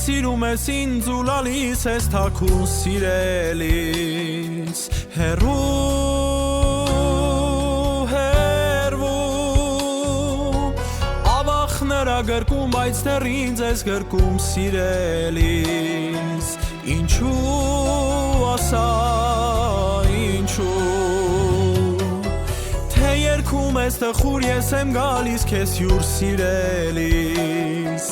սիրում ես ինձ ու լալիս ես թաքուն սիրելիս հեռվում ավախներա գրկում բայց դեռ ինձ ես գրկում սիրելիս ինչու ասա ինչու թե երգում ես տխուր ես եմ գալիս քեզ հյուր սիրելիս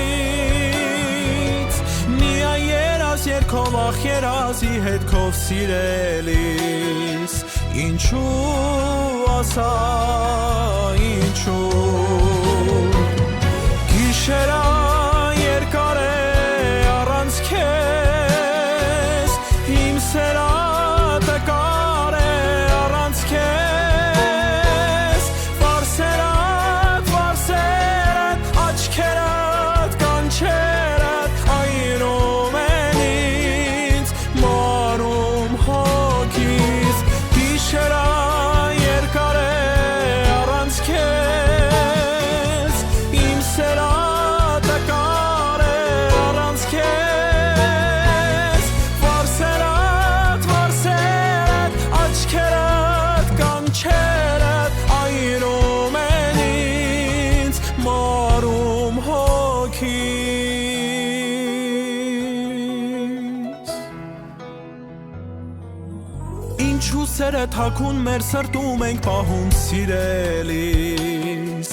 հեռվից միայն երաս երգով ախ երազի հետքով սիրելիս ինչու ասա ինչու գիշերա երկար է առանց քեզ իմ սերատը կար է առանց քեզ վարսերատ աչքերատ կանչերատ այրում են ինձ մարում հոգիս գիշերա երկար է առանց քեզ իմ սերատը կար է առանց քեզ վարսերատ աչքերատ կանչերատ այրում են ինձ մարում հոգիս ինչու սերը թաքուն մեր սրտում ենք պահում սիրելիս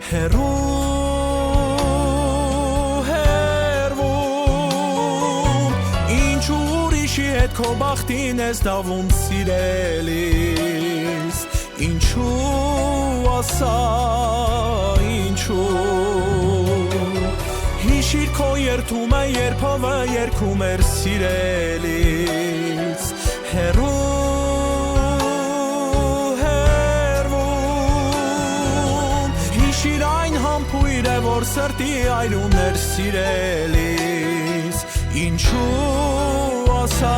հեռվում ինչու ուրիշի հետ քո բախտին ես դավում սիրելիս ինչու ասա ինչու հիշիր քո երթումը երբովը երգում էր սիրելիս հեռվում հիշիր այն համբույրը որ սրտի այրում էր սիրելիս ինչու ասա